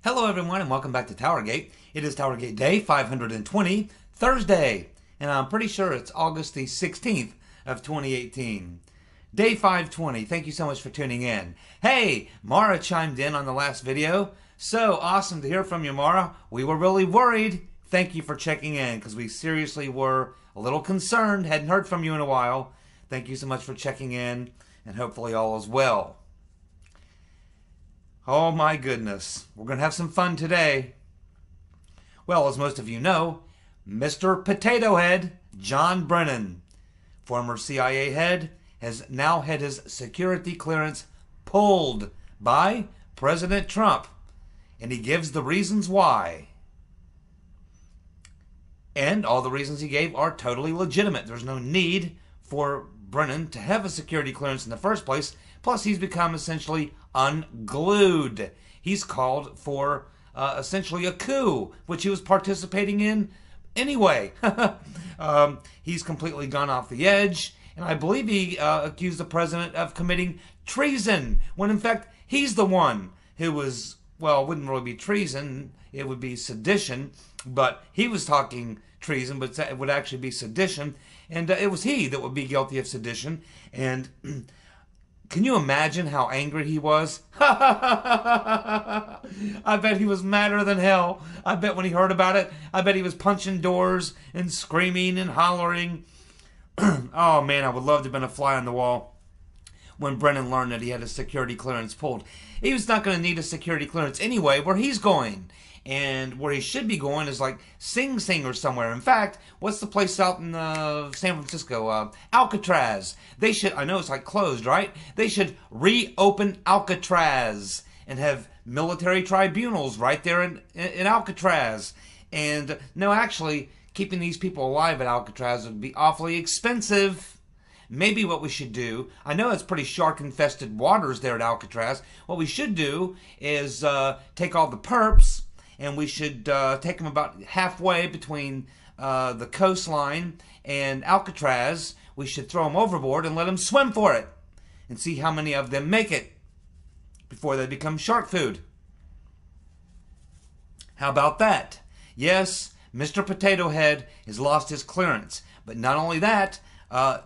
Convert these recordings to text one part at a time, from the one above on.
Hello everyone and welcome back to TowerGate. It is TowerGate Day 520, Thursday, and I'm pretty sure it's August the 16th of 2018. Day 520, thank you so much for tuning in. Hey, Mara chimed in on the last video. So awesome to hear from you, Mara. We were really worried. Thank you for checking in because we seriously were a little concerned. Hadn't heard from you in a while. Thank you so much for checking in and hopefully all is well. Oh my goodness, we're going to have some fun today. Well, as most of you know, Mr. Potato Head, John Brennan, former CIA head, has now had his security clearance pulled by President Trump. And he gives the reasons why. And all the reasons he gave are totally legitimate. There's no need for Brennan to have a security clearance in the first place. Plus, he's become essentially unglued. He's called for essentially a coup, which he was participating in anyway. He's completely gone off the edge. And I believe he accused the president of committing treason, when in fact he's the one who was, well, it wouldn't really be treason, it would be sedition, but he was talking treason, but it would actually be sedition, and it was he that would be guilty of sedition. And can you imagine how angry he was? I bet he was madder than hell. I bet when he heard about it, I bet he was punching doors and screaming and hollering. Oh man, I would love to have been a fly on the wall when Brennan learned that he had a security clearance pulled. He was not going to need a security clearance anyway where he's going. And where he should be going is like Sing Sing or somewhere. In fact, what's the place out in San Francisco? Alcatraz. They should, I know it's like closed, right? They should reopen Alcatraz and have military tribunals right there in Alcatraz. And no, actually, keeping these people alive at Alcatraz would be awfully expensive. Maybe what we should do, I know it's pretty shark-infested waters there at Alcatraz. What we should do is take all the perps, and we should take them about halfway between the coastline and Alcatraz. We should throw them overboard and let them swim for it and see how many of them make it before they become shark food. How about that? Yes, Mr. Potato Head has lost his clearance. But not only that,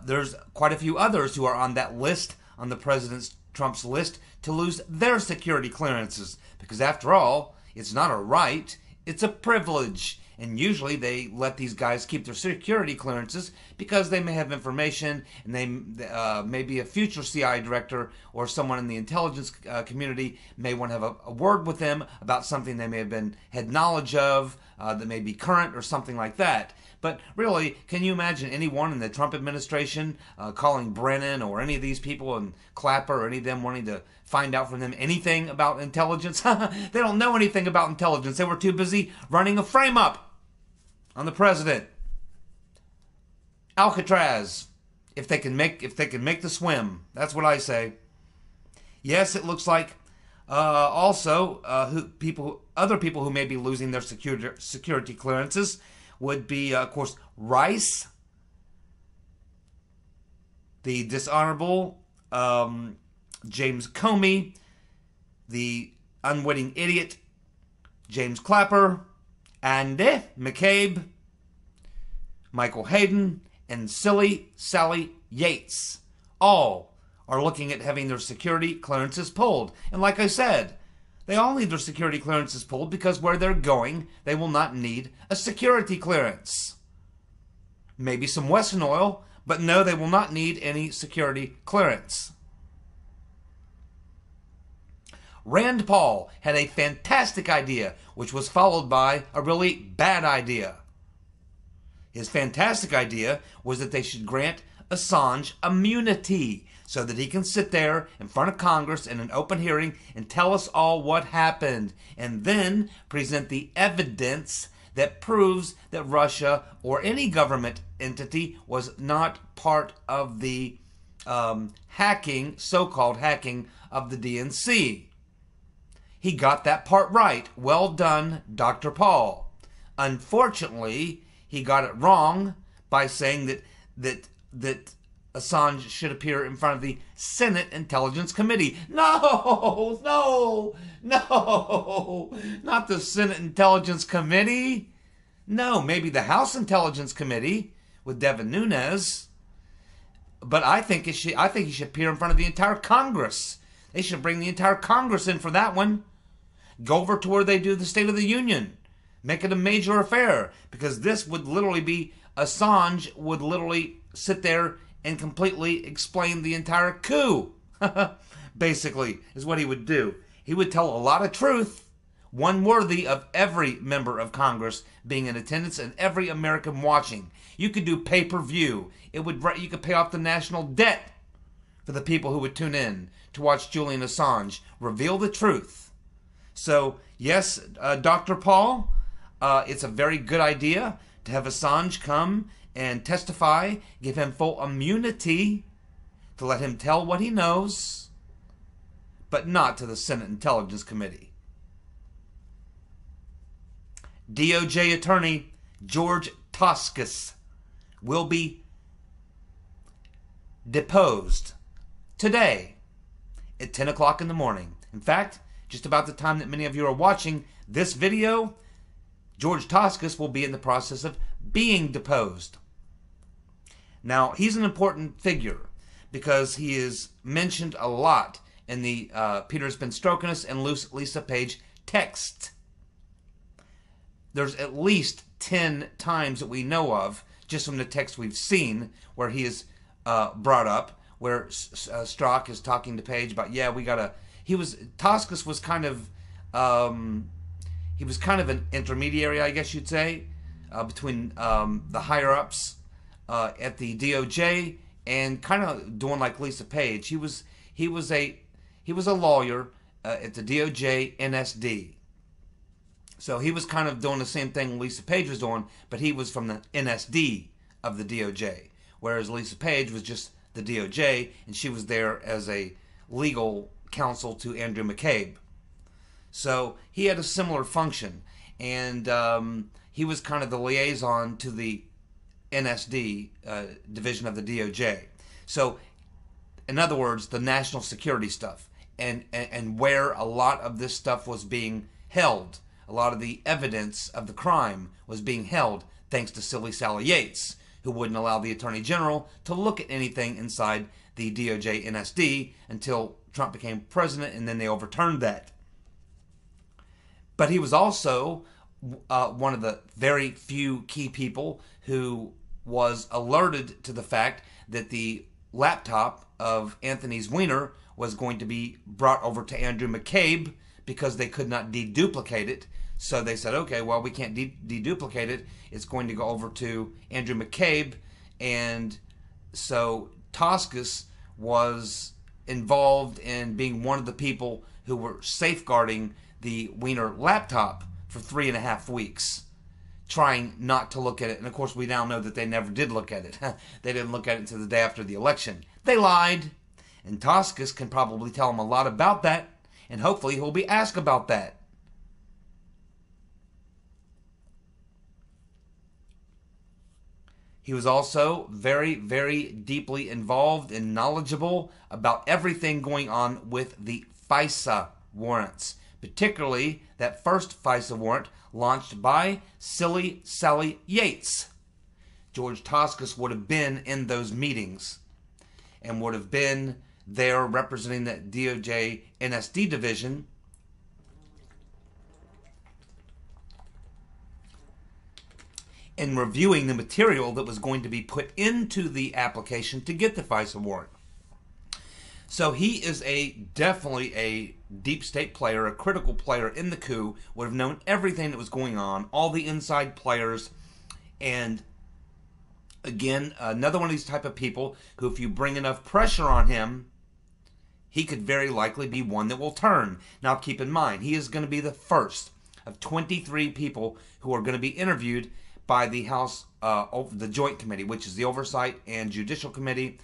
there's quite a few others who are on that list, on the President Trump's list, to lose their security clearances. Because after all, it's not a right, it's a privilege. And usually they let these guys keep their security clearances because they may have information, and they may be a future CIA director or someone in the intelligence community may want to have a word with them about something they may have had knowledge of that may be current or something like that. But really, can you imagine anyone in the Trump administration calling Brennan or any of these people and Clapper or any of them wanting to find out from them anything about intelligence? They don't know anything about intelligence. They were too busy running a frame-up on the president. Alcatraz, if they can make the swim. That's what I say. Yes, it looks like also other people who may be losing their security clearances would be, of course, Rice, the dishonorable James Comey, the unwitting idiot James Clapper, Andy McCabe, Michael Hayden, and silly Sally Yates. All are looking at having their security clearances pulled. And like I said, they all need their security clearances pulled because where they're going, they will not need a security clearance. Maybe some Western oil, but no, they will not need any security clearance. Rand Paul had a fantastic idea, which was followed by a really bad idea. His fantastic idea was that they should grant Assange immunity so that he can sit there in front of Congress in an open hearing and tell us all what happened, and then present the evidence that proves that Russia or any government entity was not part of the hacking, so-called hacking of the DNC. He got that part right. Well done, Dr. Paul. Unfortunately, he got it wrong by saying that Assange should appear in front of the Senate Intelligence Committee. No, No, not the Senate Intelligence Committee. No, maybe the House Intelligence Committee with Devin Nunes. But I think he should appear in front of the entire Congress. They should bring the entire Congress in for that one. Go over to where they do the State of the Union. Make it a major affair. Because this would literally be, Assange would literally sit there and completely explain the entire coup. Basically, is what he would do. He would tell a lot of truth, one worthy of every member of Congress being in attendance and every American watching. You could do pay-per-view. You could pay off the national debt for the people who would tune in to watch Julian Assange reveal the truth. So, yes, Dr. Paul, it's a very good idea to have Assange come and testify, give him full immunity to let him tell what he knows, but not to the Senate Intelligence Committee. DOJ Attorney George Toscas will be deposed today at 10 o'clock in the morning. In fact, just about the time that many of you are watching this video, George Toscas will be in the process of being deposed. Now, he's an important figure because he is mentioned a lot in the Peter's Been Stroking Us and Lisa Page text. There's at least 10 times that we know of, just from the text we've seen, where he is brought up, where Strzok is talking to Page about, yeah, we gotta. Toscas was kind of, he was kind of an intermediary, I guess you'd say, between the higher ups at the DOJ and kind of doing like Lisa Page. He was a lawyer at the DOJ NSD. So he was kind of doing the same thing Lisa Page was doing, but he was from the NSD of the DOJ, whereas Lisa Page was just the DOJ, and she was there as a legal counsel to Andrew McCabe. So he had a similar function, and he was kind of the liaison to the NSD division of the DOJ. So, in other words, the national security stuff, and where a lot of this stuff was being held. A lot of the evidence of the crime was being held thanks to Silly Sally Yates, who wouldn't allow the Attorney General to look at anything inside the DOJ NSD until Trump became president, and then they overturned that. But he was also one of the very few key people who was alerted to the fact that the laptop of Anthony's Weiner was going to be brought over to Andrew McCabe because they could not deduplicate it. So they said, okay, well, we can't deduplicate it. It's going to go over to Andrew McCabe. And so Toscas was involved in being one of the people who were safeguarding the Weiner laptop for 3.5 weeks, trying not to look at it. And of course, we now know that they never did look at it. They didn't look at it until the day after the election. They lied. And Toscas can probably tell them a lot about that. And hopefully he'll be asked about that. He was also very, very deeply involved and knowledgeable about everything going on with the FISA warrants, particularly that first FISA warrant launched by Silly Sally Yates. George Toscas would have been in those meetings and would have been there representing the DOJ NSD division. And reviewing the material that was going to be put into the application to get the FISA warrant. So he is definitely a deep state player, a critical player in the coup, would have known everything that was going on, all the inside players, and again, another one of these type of people who, if you bring enough pressure on him, he could very likely be one that will turn. Now keep in mind, he is going to be the first of 23 people who are going to be interviewed by the House, the Joint Committee, which is the Oversight and Judicial Committee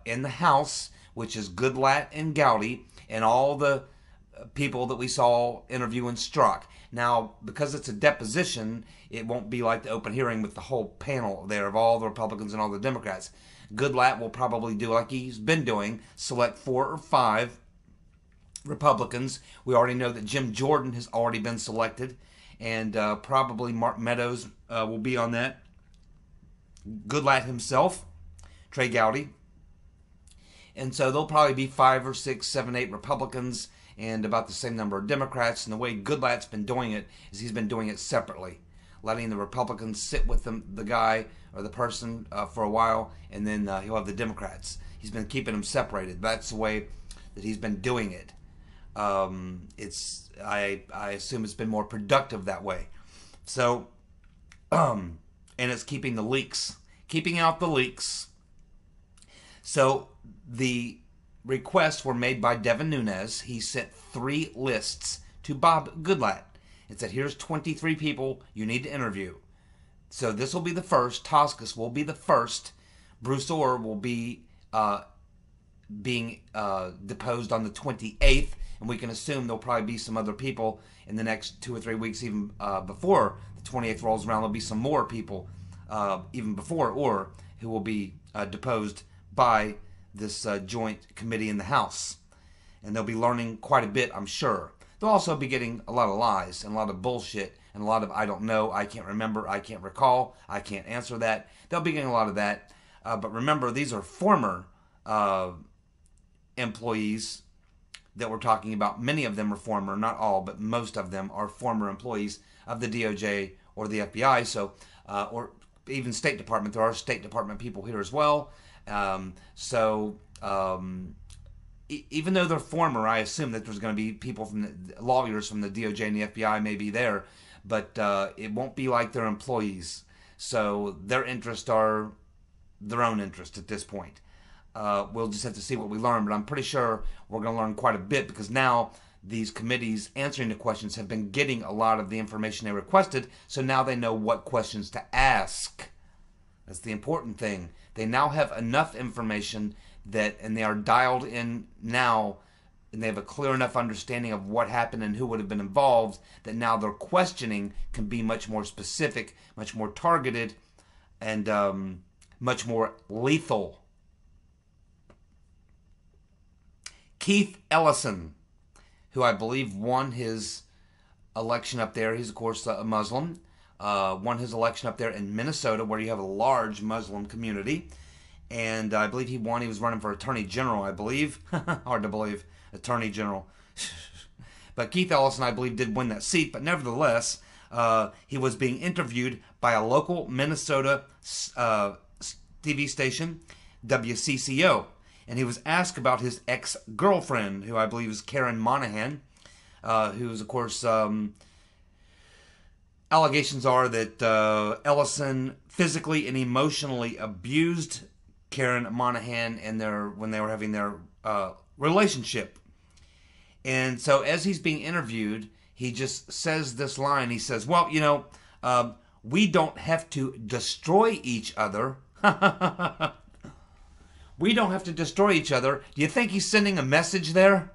in the House, which is Goodlatte and Gowdy, and all the people that we saw interviewing Strzok. Now, because it's a deposition, it won't be like the open hearing with the whole panel there of all the Republicans and all the Democrats. Goodlatte will probably do like he's been doing, select 4 or 5 Republicans. We already know that Jim Jordan has already been selected, and probably Mark Meadows will be on that. Goodlatte himself, Trey Gowdy. And so there'll probably be 5 or 6, 7, 8 Republicans and about the same number of Democrats. And the way Goodlatte's been doing it is he's been doing it separately, letting the Republicans sit with the guy or the person for a while, and then he'll have the Democrats. He's been keeping them separated. That's the way that he's been doing it. I assume it's been more productive that way. So, and it's keeping out the leaks. So the requests were made by Devin Nunes. He sent 3 lists to Bob Goodlatte and said, here's 23 people you need to interview. So this will be the first. Toscas will be the first. Bruce Orr will be being deposed on the 28th. And we can assume there'll probably be some other people in the next 2 or 3 weeks, even before the 28th rolls around. There'll be some more people, even before Orr, who will be deposed by this joint committee in the House. And they'll be learning quite a bit, I'm sure. They'll also be getting a lot of lies and a lot of bullshit and a lot of I don't know, I can't remember, I can't recall, I can't answer that. They'll be getting a lot of that. But remember, these are former employees that we're talking about. Many of them are former, not all, but most of them are former employees of the DOJ or the FBI, so or even State Department. There are State Department people here as well. Even though they're former, I assume that there's going to be people from the lawyers from the DOJ and the FBI may be there, but it won't be like they're employees. So their interests are their own interest at this point. We'll just have to see what we learn, but I'm pretty sure we're going to learn quite a bit because now these committees answering the questions have been getting a lot of the information they requested, so now they know what questions to ask. That's the important thing. They now have enough information and they are dialed in now, and they have a clear enough understanding of what happened and who would have been involved, that now their questioning can be much more specific, much more targeted, and much more lethal. Keith Ellison, who I believe won his election up there, he's of course a Muslim, won his election up there in Minnesota, where you have a large Muslim community. And I believe he won. He was running for Attorney General, I believe. Hard to believe. Attorney General. But Keith Ellison, I believe, did win that seat. But nevertheless, he was being interviewed by a local Minnesota TV station, WCCO. And he was asked about his ex-girlfriend, who I believe is Karen Monahan, who is, of course, allegations are that Ellison physically and emotionally abused Karen Monahan when they were having their relationship. And so as he's being interviewed, he just says this line. He says, well, we don't have to destroy each other. We don't have to destroy each other. Do you think he's sending a message there?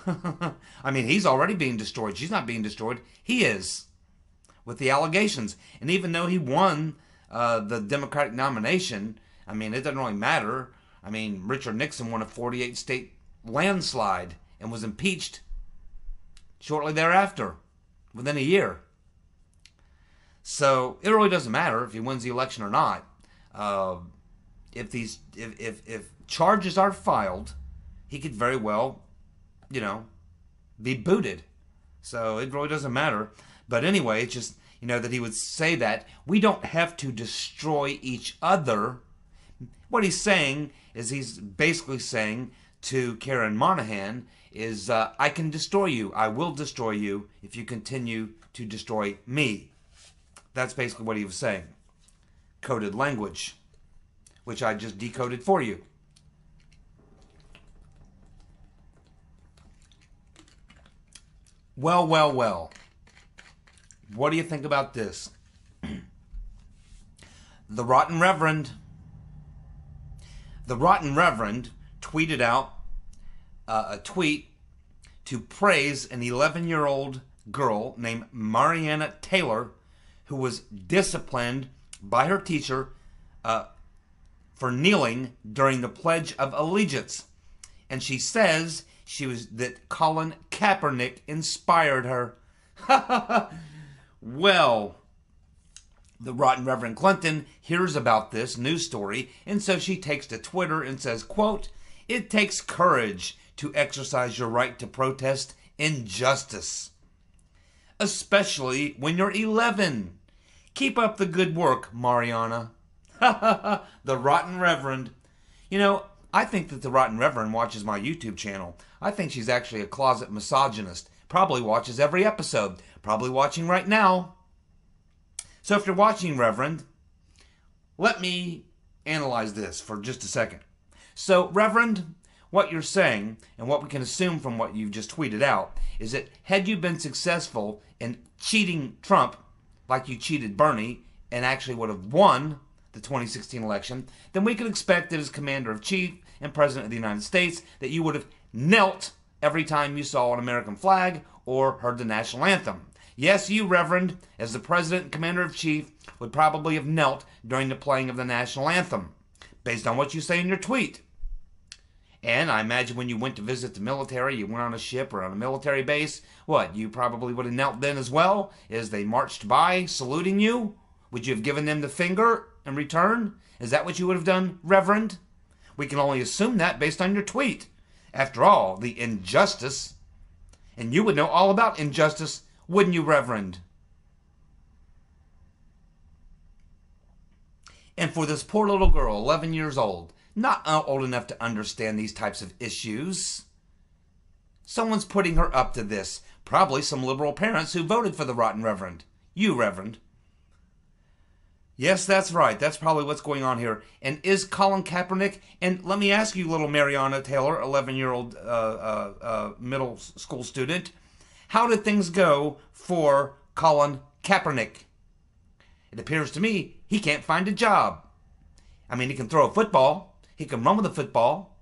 I mean, he's already being destroyed. She's not being destroyed. He is, with the allegations. And even though he won the Democratic nomination, I mean, it doesn't really matter. I mean, Richard Nixon won a 48-state landslide and was impeached shortly thereafter, within a year. So it really doesn't matter if he wins the election or not. If charges are filed, he could very well, be booted. So it really doesn't matter. But anyway, it's just, that he would say that we don't have to destroy each other. What he's saying is he's basically saying to Karen Monahan is, I can destroy you. I will destroy you if you continue to destroy me. That's basically what he was saying. Coded language, which I just decoded for you. Well, well, well. What do you think about this? The Rotten Reverend tweeted out a tweet to praise an 11-year-old girl named Mariana Taylor, who was disciplined by her teacher for kneeling during the Pledge of Allegiance. And she says that Colin Kaepernick inspired her. Well, the Rotten Reverend Clinton hears about this news story, and so she takes to Twitter and says, quote, "It takes courage to exercise your right to protest injustice, especially when you're 11. Keep up the good work, Mariana." The Rotten Reverend. You know, I think that the Rotten Reverend watches my YouTube channel. I think she's actually a closet misogynist. Probably watches every episode. Probably watching right now. So if you're watching, Reverend, let me analyze this for just a second. So, Reverend, what you're saying, and what we can assume from what you've just tweeted out, is that had you been successful in cheating Trump like you cheated Bernie and actually would have won the 2016 election, then we could expect that as Commander-in-Chief and President of the United States that you would have knelt every time you saw an American flag or heard the national anthem. Yes, you, Reverend, as the President and Commander-in-Chief, would probably have knelt during the playing of the national anthem, based on what you say in your tweet. And I imagine when you went to visit the military, you went on a ship or on a military base, what, you probably would have knelt then as well, as they marched by, saluting you? Would you have given them the finger in return? Is that what you would have done, Reverend? We can only assume that based on your tweet. After all, the injustice. And you would know all about injustice, wouldn't you, Reverend? And for this poor little girl, 11 years old, not old enough to understand these types of issues, someone's putting her up to this. Probably some liberal parents who voted for the Rotten Reverend. You, Reverend. Yes, that's right. That's probably what's going on here. And is Colin Kaepernick, and let me ask you, little Mariana Taylor, 11-year-old middle school student, how did things go for Colin Kaepernick? It appears to me he can't find a job. I mean, he can throw a football. He can run with a football.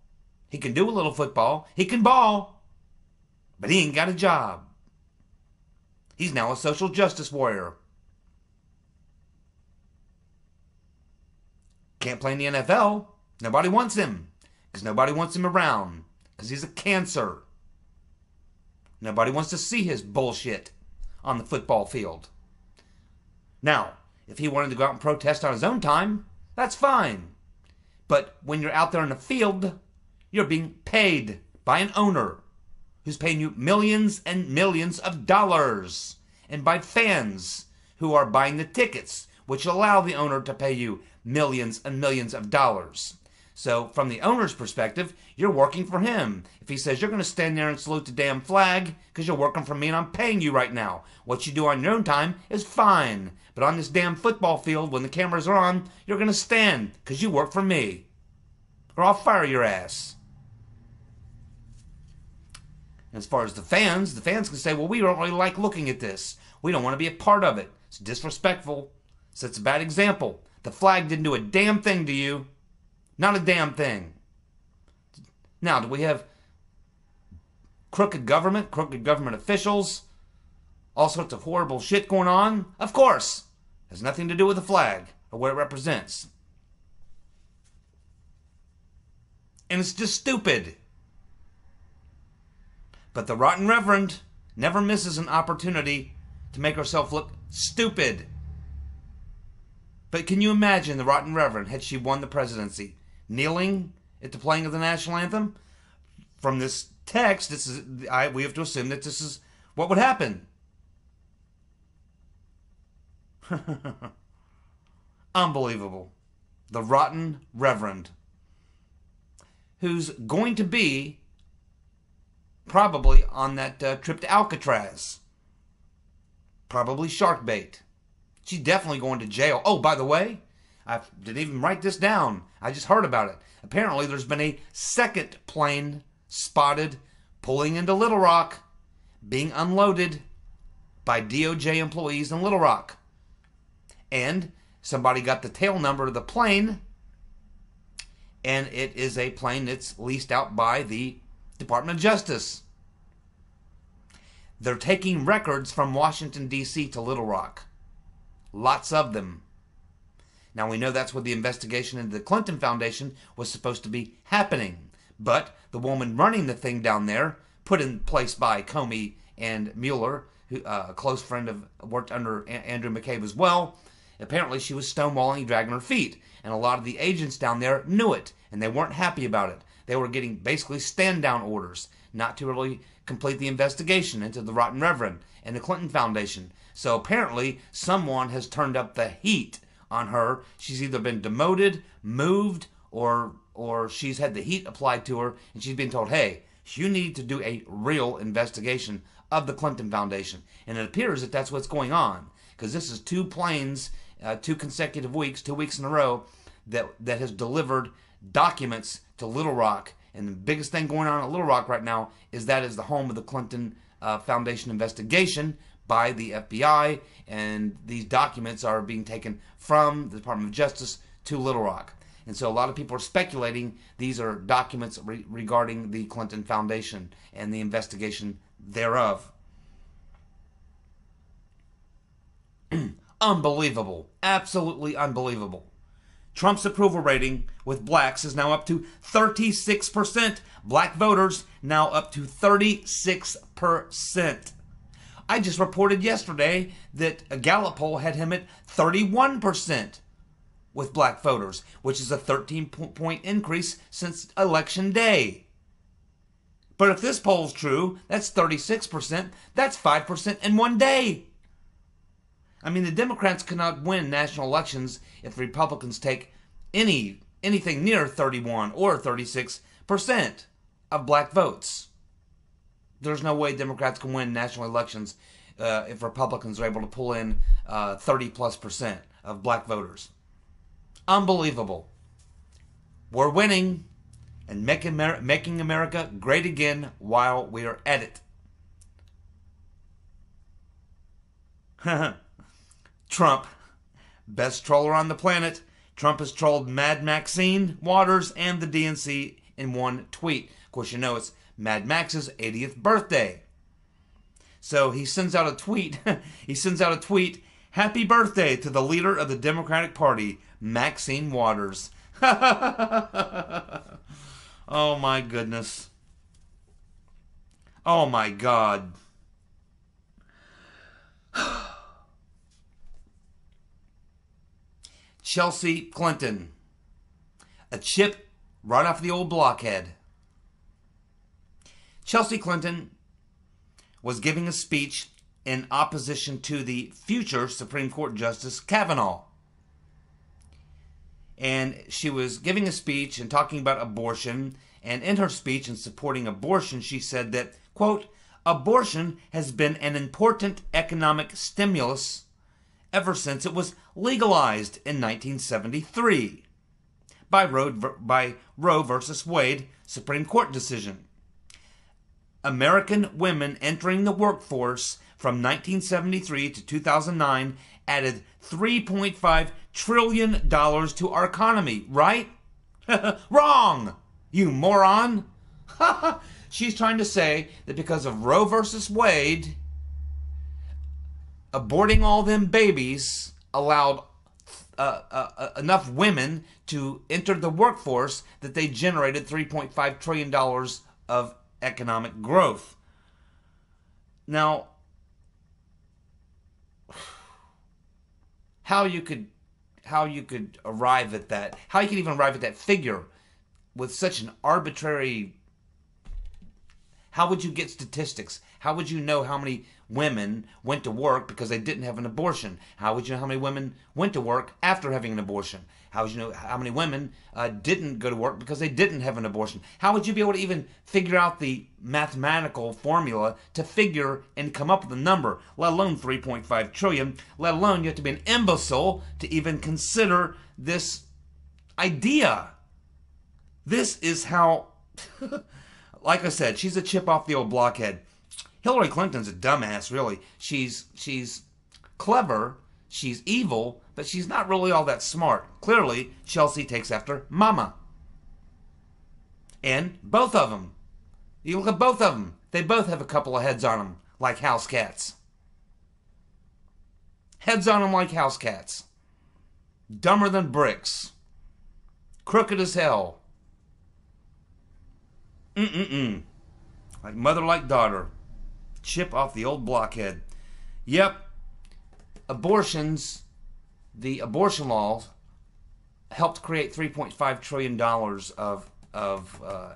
He can do a little football. He can ball. But he ain't got a job. He's now a social justice warrior. Can't play in the NFL. Nobody wants him. Because nobody wants him around. Because he's a cancer. Nobody wants to see his bullshit on the football field. Now, if he wanted to go out and protest on his own time, that's fine. But when you're out there in the field, you're being paid by an owner who's paying you millions and millions of dollars, and by fans who are buying the tickets, which allow the owner to pay you millions and millions of dollars. So from the owner's perspective, you're working for him. If he says you're going to stand there and salute the damn flag because you're working for me and I'm paying you right now, what you do on your own time is fine. But on this damn football field, when the cameras are on, you're going to stand because you work for me. Or I'll fire your ass. As far as the fans can say, well, we don't really like looking at this. We don't want to be a part of it. It's disrespectful. Sets a bad example. The flag didn't do a damn thing to you. Not a damn thing. Now, do we have crooked government officials, all sorts of horrible shit going on? Of course. Has nothing to do with the flag or what it represents. And it's just stupid. But the Rotten Reverend never misses an opportunity to make herself look stupid. But can you imagine the Rotten Reverend, had she won the presidency, kneeling at the playing of the national anthem? From this text, we have to assume that this is what would happen. Unbelievable. The Rotten Reverend, who's going to be probably on that trip to Alcatraz. Probably shark bait. She's definitely going to jail. Oh, by the way, I didn't even write this down. I just heard about it. Apparently, there's been a second plane spotted pulling into Little Rock, being unloaded by DOJ employees in Little Rock. And somebody got the tail number of the plane, and it is a plane that's leased out by the Department of Justice. They're taking records from Washington, D.C. to Little Rock. Lots of them. Now, we know that's where the investigation into the Clinton Foundation was supposed to be happening. But the woman running the thing down there, put in place by Comey and Mueller, who, a close friend of, worked under Andrew McCabe as well, apparently she was stonewalling, dragging her feet. And a lot of the agents down there knew it, and they weren't happy about it. They were getting basically stand-down orders not to really complete the investigation into the Rotten Reverend and the Clinton Foundation. So apparently someone has turned up the heat on her. She's either been demoted, moved, or she's had the heat applied to her, and she's been told, hey, you need to do a real investigation of the Clinton Foundation. And it appears that that's what's going on, because this is 2 planes, 2 consecutive weeks, 2 weeks in a row, that has delivered documents to Little Rock. And the biggest thing going on at Little Rock right now is that is the home of the Clinton Foundation investigation by the FBI, and these documents are being taken from the Department of Justice to Little Rock. And so a lot of people are speculating these are documents regarding the Clinton Foundation and the investigation thereof. Unbelievable. Absolutely unbelievable. Trump's approval rating with blacks is now up to 36%. Black voters now up to 36%. I just reported yesterday that a Gallup poll had him at 31% with black voters, which is a 13-point increase since Election Day. But if this poll's true, that's 36%. That's 5% in one day. I mean, the Democrats cannot win national elections if the Republicans take anything near 31 or 36% of black votes. There's no way Democrats can win national elections if Republicans are able to pull in 30+% of black voters. Unbelievable. We're winning and making America great again while we are at it. Trump, best troller on the planet. Trump has trolled Mad Maxine Waters and the DNC in one tweet. Of course, you know it's Mad Max's 80th birthday. So he sends out a tweet. Happy birthday to the leader of the Democratic Party, Maxine Waters. Oh my goodness. Oh my God. Chelsea Clinton. A chip right off the old blockhead. Chelsea Clinton was giving a speech in opposition to the future Supreme Court Justice Kavanaugh. And she was giving a speech and talking about abortion. And in her speech in supporting abortion, she said that, quote, abortion has been an important economic stimulus ever since it was legalized in 1973 by Roe versus Wade Supreme Court decision. American women entering the workforce from 1973 to 2009 added $3.5 trillion to our economy, right? Wrong, you moron. She's trying to say that because of Roe versus Wade, aborting all them babies allowed enough women to enter the workforce that they generated $3.5 trillion of economic growth. Now, how you could arrive at that, how you could even arrive at that figure with such an arbitrary, how would you get statistics? How would you know how many women went to work because they didn't have an abortion? How would you know how many women went to work after having an abortion? How would you know how many women didn't go to work because they didn't have an abortion? How would you be able to even figure out the mathematical formula to figure and come up with a number, let alone 3.5 trillion, let alone you have to be an imbecile to even consider this idea. This is how, like I said, she's a chip off the old blockhead. Hillary Clinton's a dumbass, really. She's clever, she's evil, but she's not really all that smart. Clearly, Chelsea takes after Mama. And both of them. You look at both of them. They both have a couple of heads on them, like house cats. Heads on them like house cats. Dumber than bricks. Crooked as hell. Like mother, like daughter. Chip off the old blockhead. Yep. The abortion laws helped create $3.5 trillion of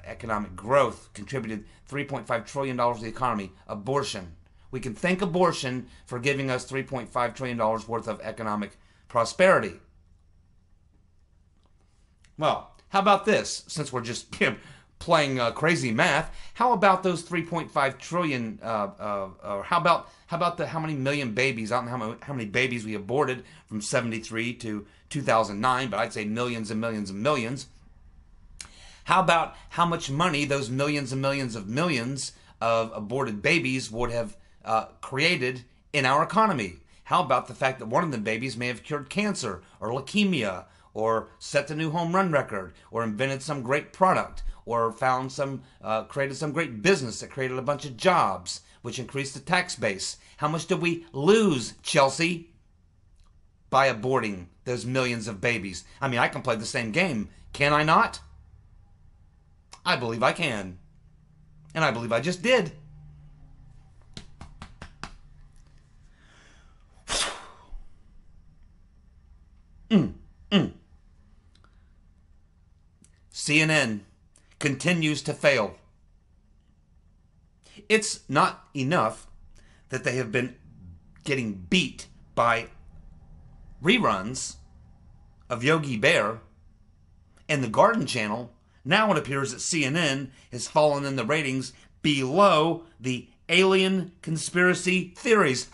economic growth, contributed $3.5 trillion to the economy. Abortion. We can thank abortion for giving us $3.5 trillion worth of economic prosperity. Well, how about this? Since we're just playing crazy math, how about those 3.5 trillion? How about how many million babies? I don't know how many babies we aborted from 73 to 2009, but I'd say millions and millions and millions. How about how much money those millions and millions of aborted babies would have created in our economy? How about the fact that one of the babies may have cured cancer or leukemia, or set a new home run record, or invented some great product, or created some great business that created a bunch of jobs, which increased the tax base? How much did we lose, Chelsea, by aborting those millions of babies? I mean, I can play the same game, can I not? I believe I can. And I believe I just did. CNN continues to fail. It's not enough that they have been getting beat by reruns of Yogi Bear and the Garden Channel. Now it appears that CNN has fallen in the ratings below the alien conspiracy theories.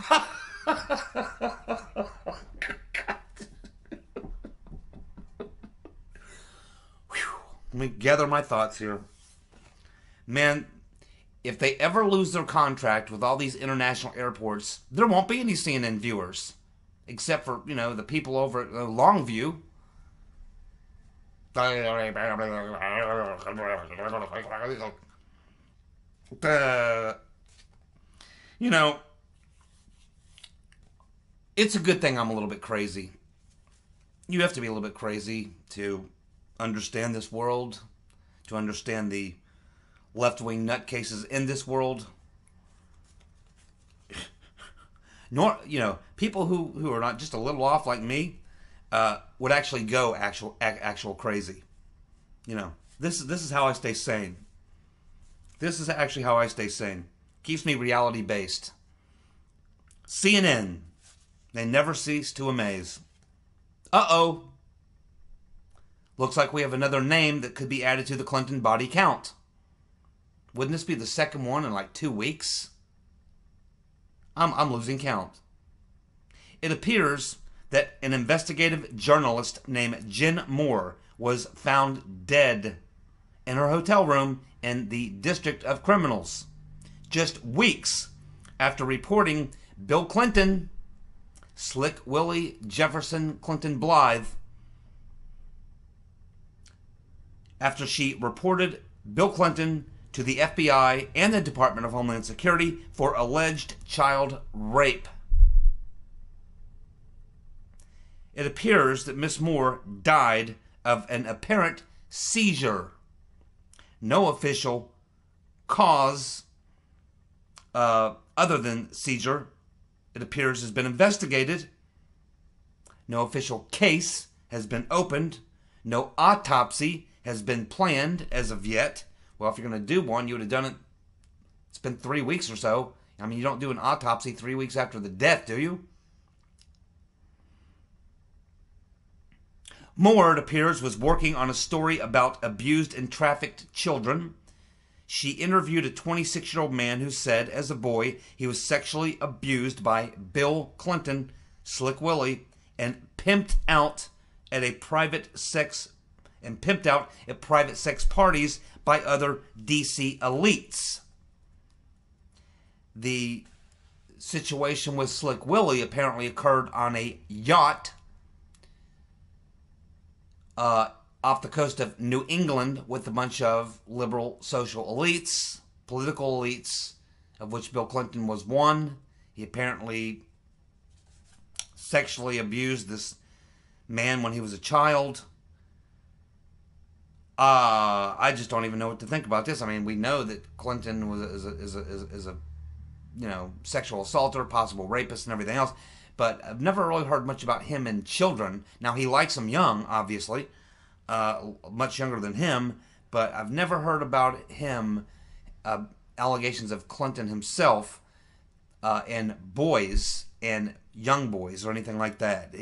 Let me gather my thoughts here. Man, if they ever lose their contract with all these international airports, there won't be any CNN viewers. Except for, the people over at Longview. It's a good thing I'm a little bit crazy. You have to be a little bit crazy to understand this world, to understand the left-wing nutcases in this world. Nor, people who are not just a little off like me would actually go actual crazy. This is how I stay sane. This is actually how I stay sane. Keeps me reality based. CNN, they never cease to amaze. Uh-oh. Looks like we have another name that could be added to the Clinton body count. Wouldn't this be the second one in like 2 weeks? I'm losing count. It appears that an investigative journalist named Jin Moore was found dead in her hotel room in the District of Criminals, just weeks after reporting Bill Clinton, Slick Willie Jefferson Clinton Blythe, after she reported Bill Clinton to the FBI and the Department of Homeland Security for alleged child rape. It appears that Miss Moore died of an apparent seizure. No official cause other than seizure, it appears, has been investigated. No official case has been opened. No autopsy has been planned as of yet. Well, if you're going to do one, you would have done it. It's been 3 weeks or so. I mean, you don't do an autopsy 3 weeks after the death, do you? Moore, it appears, was working on a story about abused and trafficked children. She interviewed a 26-year-old man who said, as a boy, he was sexually abused by Bill Clinton, Slick Willie, and pimped out at private sex parties by other DC elites. The situation with Slick Willie apparently occurred on a yacht off the coast of New England with a bunch of liberal social elites, political elites, of which Bill Clinton was one. He apparently sexually abused this man when he was a child. I just don't even know what to think about this. I mean, we know that Clinton is a sexual assaulter, possible rapist, and everything else. But I've never really heard much about him and children. Now, he likes them young, obviously, much younger than him. But I've never heard about him, allegations of Clinton himself, and boys and young boys or anything like that.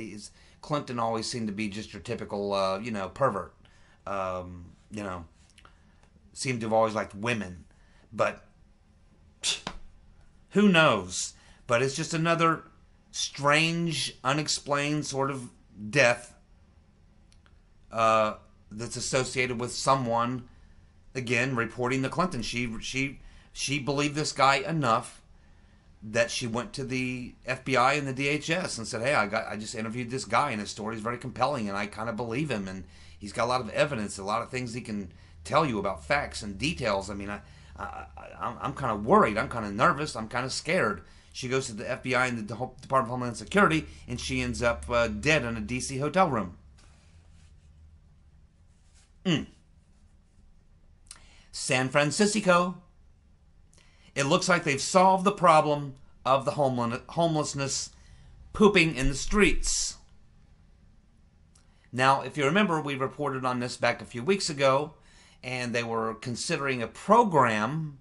Clinton always seemed to be just your typical, pervert. Seemed to have always liked women. But who knows? But it's just another strange, unexplained sort of death that's associated with someone, again, reporting the Clinton. She believed this guy enough that she went to the FBI and the DHS and said, "Hey, I just interviewed this guy, and his story is very compelling, and I kind of believe him, and he's got a lot of evidence, a lot of things he can tell you about facts and details." I mean, I'm kind of worried. I'm kind of nervous. I'm kind of scared. She goes to the FBI and the Department of Homeland Security, and she ends up dead in a D.C. hotel room. San Francisco. It looks like they've solved the problem of the homelessness pooping in the streets. Now, if you remember, we reported on this back a few weeks ago, and they were considering a program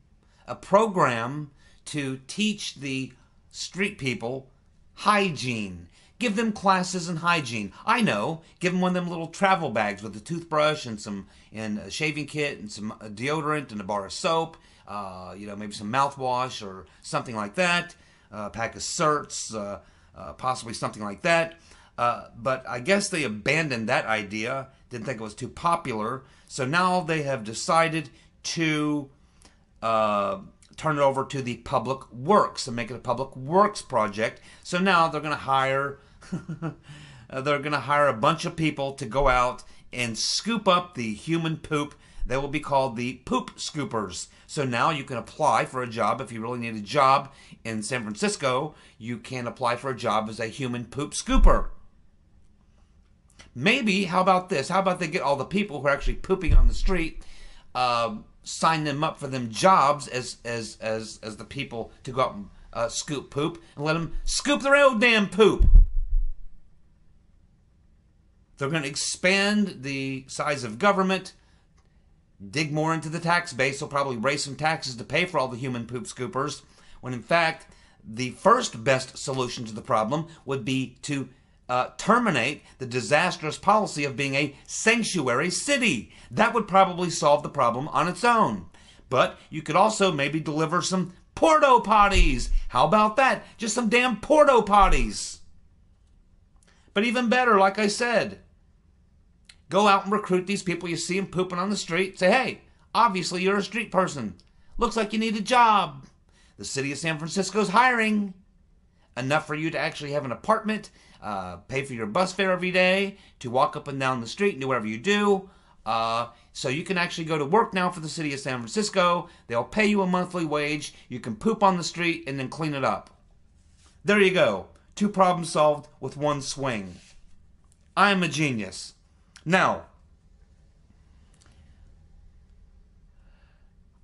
to teach the street people hygiene. Give them classes in hygiene. I know. Give them one of them little travel bags with a toothbrush and a shaving kit and some deodorant and a bar of soap. Maybe some mouthwash or something like that. A pack of certs, possibly something like that. But I guess they abandoned that idea. Didn't think it was too popular. So now they have decided to turn it over to the public works and make it a public works project. So now they're going to hire a bunch of people to go out and scoop up the human poop. They will be called the poop scoopers. So now you can apply for a job. If you really need a job in San Francisco, you can apply for a job as a human poop scooper. Maybe, how about this? How about they get all the people who are actually pooping on the street, sign them up for them jobs as the people to go out and scoop poop, and let them scoop their own damn poop. They're going to expand the size of government, dig more into the tax base. They'll probably raise some taxes to pay for all the human poop scoopers, when in fact the first best solution to the problem would be to terminate the disastrous policy of being a sanctuary city. That would probably solve the problem on its own. But you could also maybe deliver some porta potties. How about that? Just some damn porta potties. But even better, like I said, go out and recruit these people. You see them pooping on the street. Say, hey, obviously you're a street person. Looks like you need a job. The city of San Francisco is hiring. Enough for you to actually have an apartment, pay for your bus fare every day, to walk up and down the street and do whatever you do. So you can actually go to work now for the city of San Francisco. They'll pay you a monthly wage. You can poop on the street and then clean it up. There you go. 2 problems solved with 1 swing. I'm a genius. Now,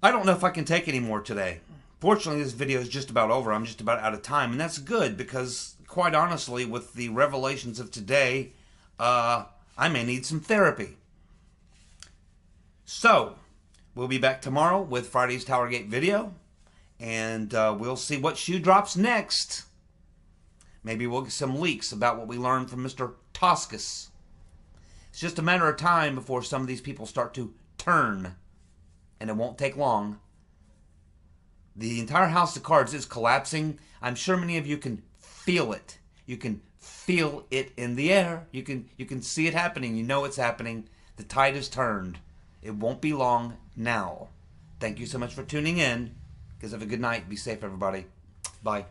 I don't know if I can take any more today. Fortunately, this video is just about over. I'm just about out of time, and that's good because, quite honestly, with the revelations of today, I may need some therapy. So, we'll be back tomorrow with Friday's TowerGate video, and we'll see what shoe drops next. Maybe we'll get some leaks about what we learned from Mr. Toscas. It's just a matter of time before some of these people start to turn, and it won't take long. The entire house of cards is collapsing. I'm sure many of you can feel it. You can feel it in the air. You can see it happening. You know it's happening. The tide has turned. It won't be long now. Thank you so much for tuning in. Guys, have a good night. Be safe, everybody. Bye.